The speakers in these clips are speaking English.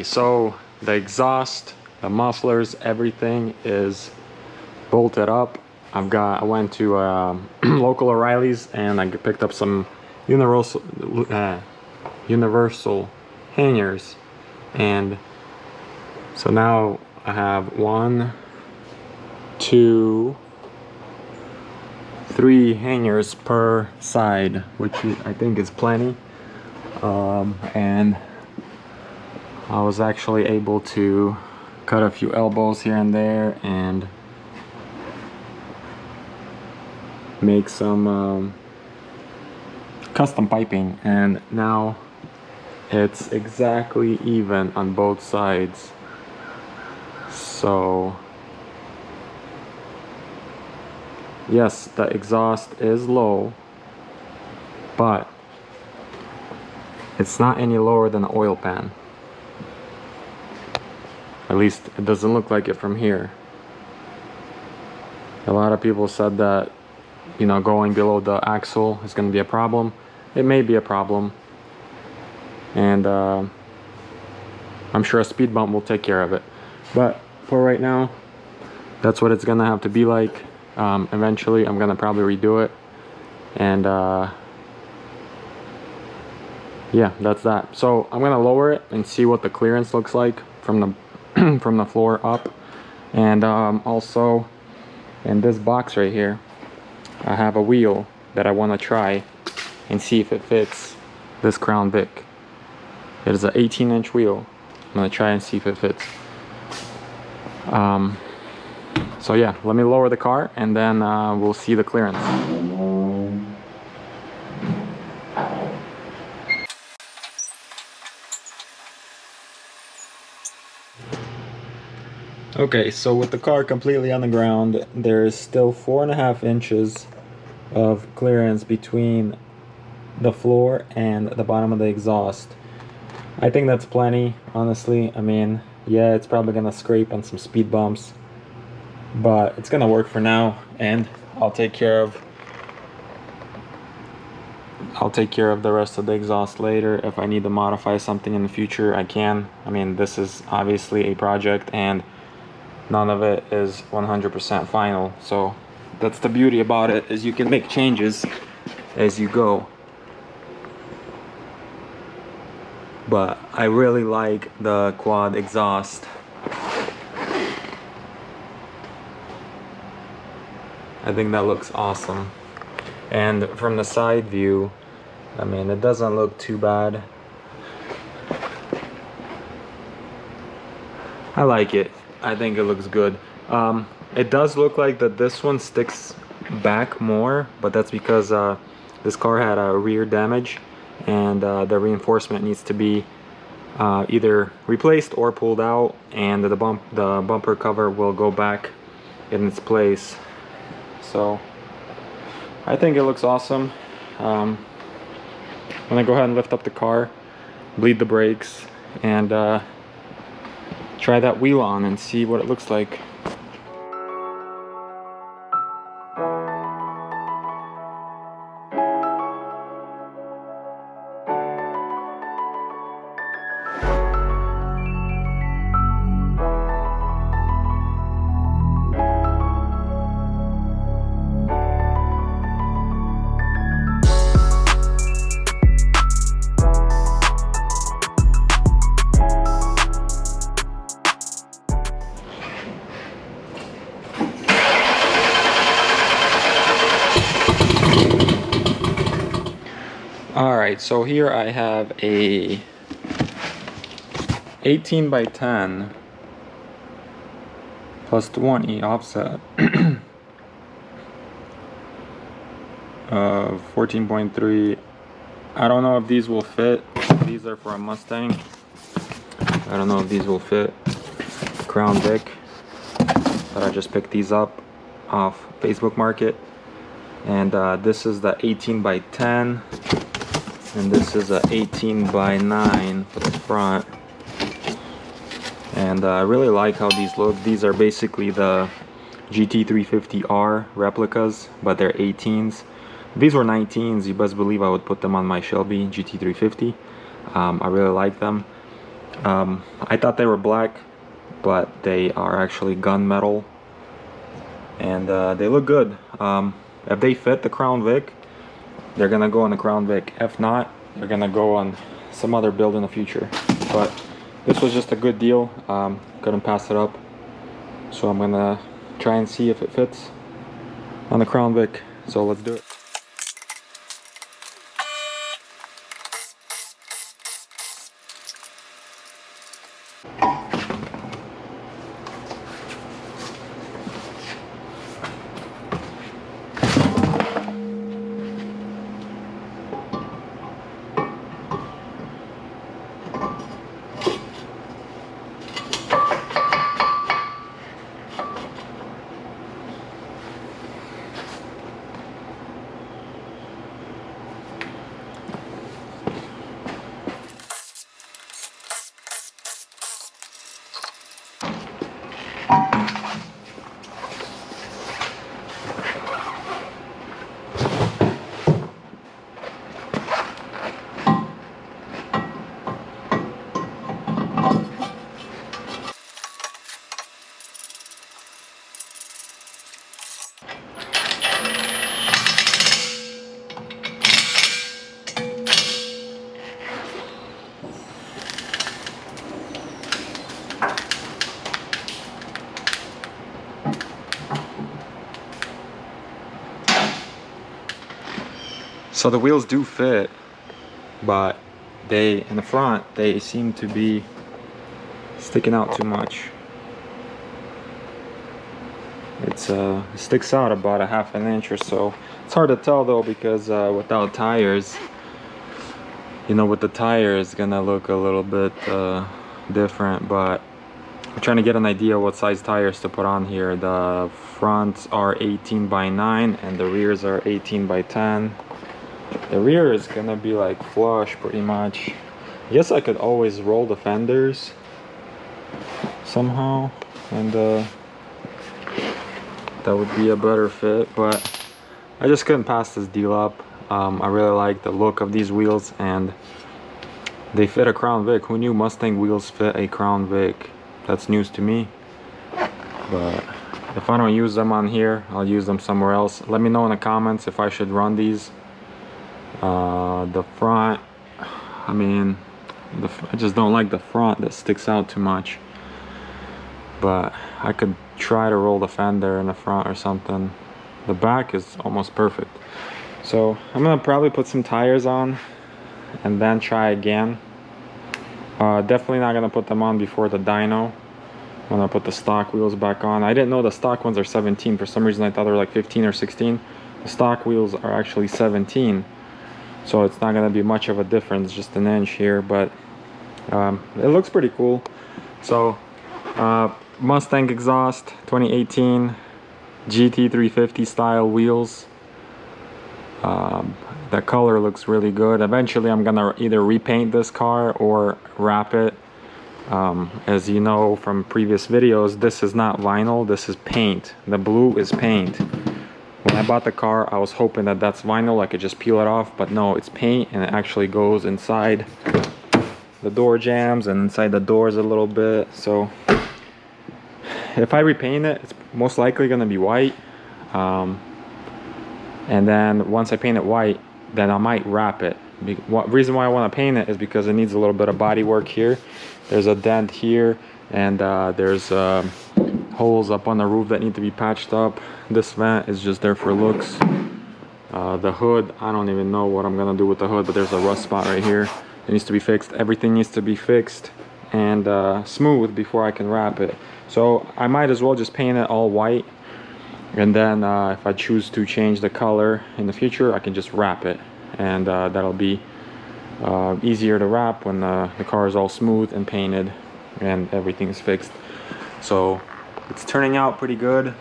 Alrighty, so the exhaust, the mufflers, everything is bolted up. I went to local O'Reilly's and I picked up some universal hangers, and so now I have 1, 2, 3 hangers per side, which I think is plenty. And I was actually able to cut a few elbows here and there and make some custom piping, and now it's exactly even on both sides. So yes, the exhaust is low, but it's not any lower than an oil pan. At least it doesn't look like it from here. A lot of people said that, you know, going below the axle is going to be a problem. It may be a problem, and I'm sure a speed bump will take care of it. But for right now, that's what it's going to have to be like. Eventually I'm going to probably redo it, and yeah, that's that. So I'm going to lower it and see what the clearance looks like from the from the floor up. And also in this box right here, I have a wheel that I want to try and see if it fits this Crown Vic. It is an 18-inch wheel. I'm going to try and see if it fits. So yeah, let me lower the car and then we'll see the clearance. Okay, so with the car completely on the ground, there is still 4.5 inches of clearance between the floor and the bottom of the exhaust. I think that's plenty, honestly. I mean, yeah, it's probably gonna scrape on some speed bumps, but it's gonna work for now, and I'll take care of the rest of the exhaust later. If I need to modify something in the future, I can. I mean, this is obviously a project and none of it is 100% final, so that's the beauty about it, is you can make changes as you go. But I really like the quad exhaust. I think that looks awesome. And from the side view, I mean, it doesn't look too bad. I like it. I think it looks good. It does look like that this one sticks back more, but that's because this car had a rear damage, and the reinforcement needs to be either replaced or pulled out, and the bumper cover will go back in its place. So I think it looks awesome. I'm gonna go ahead and lift up the car, bleed the brakes, and try that wheel on and see what it looks like. Alright, so here I have a 18 by 10 plus 20 offset of 14.3. I don't know if these will fit. These are for a Mustang. I don't know if these will fit. Crown Vic. But I just picked these up off Facebook Market. And this is the 18 by 10. And this is a 18 by 9 for the front. And I really like how these look. These are basically the GT350R replicas, but they're 18s. If these were 19s, you best believe I would put them on my Shelby GT350. I really like them. I thought they were black, but they are actually gunmetal, and they look good. If they fit the Crown Vic, they're gonna go on the Crown Vic. If not, they're gonna go on some other build in the future. But this was just a good deal. Couldn't pass it up, so I'm gonna try and see if it fits on the Crown Vic. So let's do it. So the wheels do fit, but they, in the front, they seem to be sticking out too much. It sticks out about a ½ an inch or so. It's hard to tell though, because without tires, you know, with the tire it's gonna look a little bit different, but I'm trying to get an idea what size tires to put on here. The fronts are 18x9 and the rears are 18x10. The rear is gonna be like flush pretty much. I guess I could always roll the fenders somehow, and that would be a better fit, but I just couldn't pass this deal up. I really like the look of these wheels, and they fit a Crown Vic. Who knew Mustang wheels fit a Crown Vic? That's news to me. But if I don't use them on here, I'll use them somewhere else. Let me know in the comments if I should run these. The front, I mean, I just don't like the front that sticks out too much, but I could try to roll the fender in the front or something. The back is almost perfect, so I'm gonna probably put some tires on and then try again. Definitely not gonna put them on before the dyno. I'm gonna put the stock wheels back on. I didn't know the stock ones are 17. For some reason I thought they were like 15 or 16. The stock wheels are actually 17. So it's not going to be much of a difference, just an inch here, but it looks pretty cool. So Mustang exhaust, 2018 GT350 style wheels. The color looks really good. Eventually I'm going to either repaint this car or wrap it. As you know from previous videos, this is not vinyl, this is paint. The blue is paint. When I bought the car, I was hoping that that's vinyl, I could just peel it off, but no, it's paint, and it actually goes inside the door jambs and inside the doors a little bit. So if I repaint it, it's most likely going to be white, and then once I paint it white, then I might wrap it. The reason why I want to paint it is because it needs a little bit of body work here. There's a dent here, and there's holes up on the roof that need to be patched up. This vent is just there for looks. The hood, I don't even know what I'm gonna do with the hood, but there's a rust spot right here. It needs to be fixed. Everything needs to be fixed and smooth before I can wrap it. So I might as well just paint it all white, and then if I choose to change the color in the future, I can just wrap it, and that'll be easier to wrap when the car is all smooth and painted and everything is fixed. So it's turning out pretty good.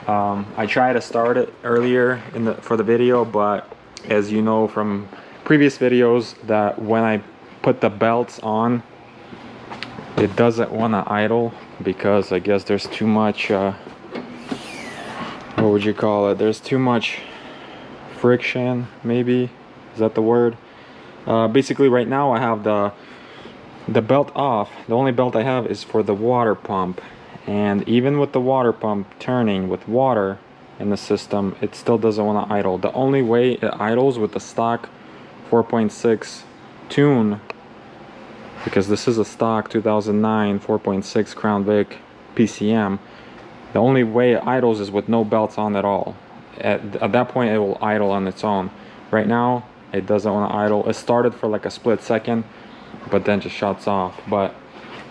I tried to start it earlier for the video, but as you know from previous videos, that when I put the belts on, it doesn't want to idle, because I guess there's too much what would you call it, there's too much friction, maybe, is that the word? Basically right now I have the belt off. The only belt I have is for the water pump, and even with the water pump turning with water in the system, it still doesn't want to idle. The only way it idles with the stock 4.6 tune, because this is a stock 2009 4.6 Crown Vic PCM, the only way it idles is with no belts on at all. At that point it will idle on its own. Right now it doesn't want to idle. It started for like a split second, but then just shuts off. But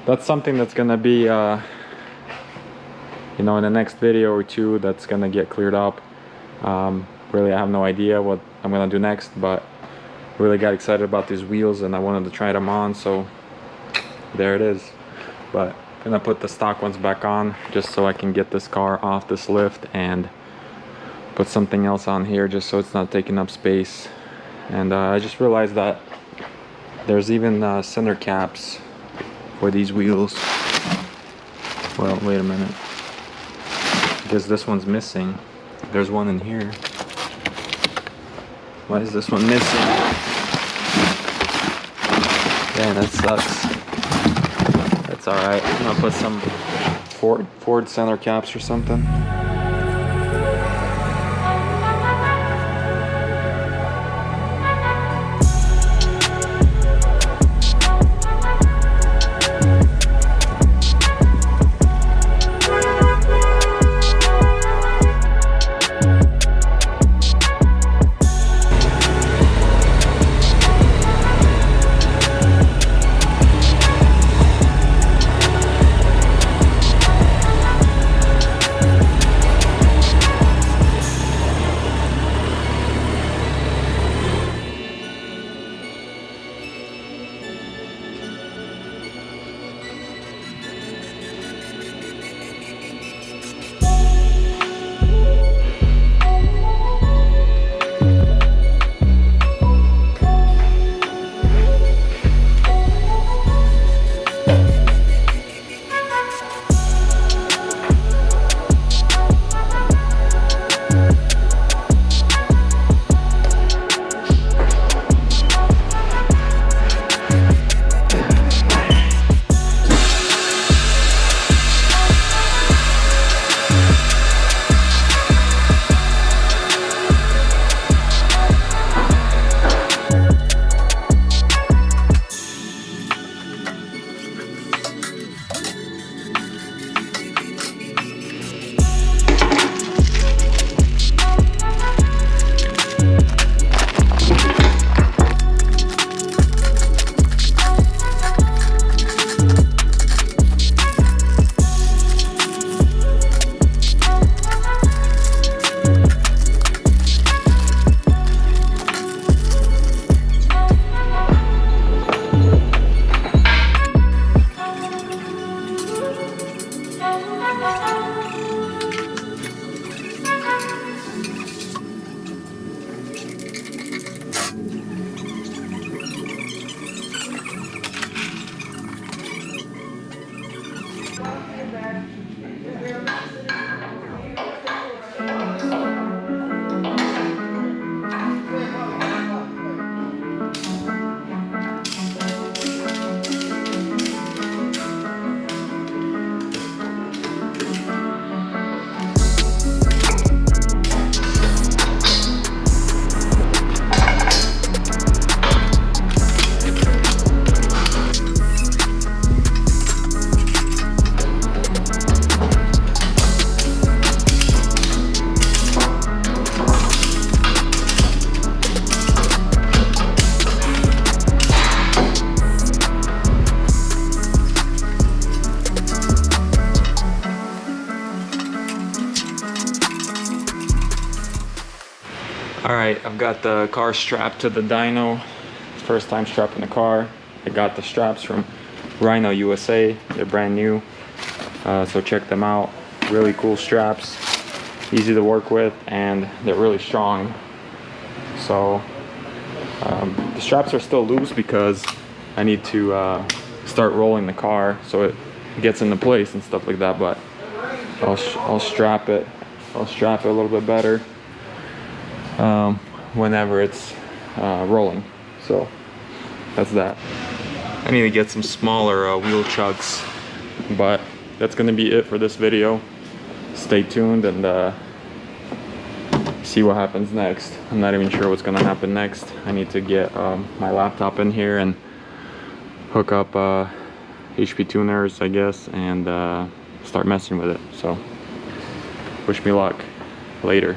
that's something that's gonna be you know, in the next video or two, that's gonna get cleared up. Really, I have no idea what I'm gonna do next, but really got excited about these wheels and I wanted to try them on, so there it is. But I'm gonna put the stock ones back on just so I can get this car off this lift and put something else on here just so it's not taking up space. And I just realized that there's even center caps for these wheels. Well, wait a minute, because this one's missing. There's one in here. Why is this one missing? Yeah, that sucks. That's alright. I'm gonna put some Ford center caps or something. Alright, I've got the car strapped to the dyno. First time strapping the car. I got the straps from Rhino USA. They're brand new. So check them out. Really cool straps. Easy to work with and they're really strong. So the straps are still loose because I need to start rolling the car so it gets into place and stuff like that, but I'll strap it a little bit better whenever it's rolling. So that's that. I need to get some smaller wheel chucks. But that's gonna be it for this video. Stay tuned and see what happens next. I'm not even sure what's gonna happen next. I need to get my laptop in here and hook up HP tuners, I guess, and start messing with it. So wish me luck. Later.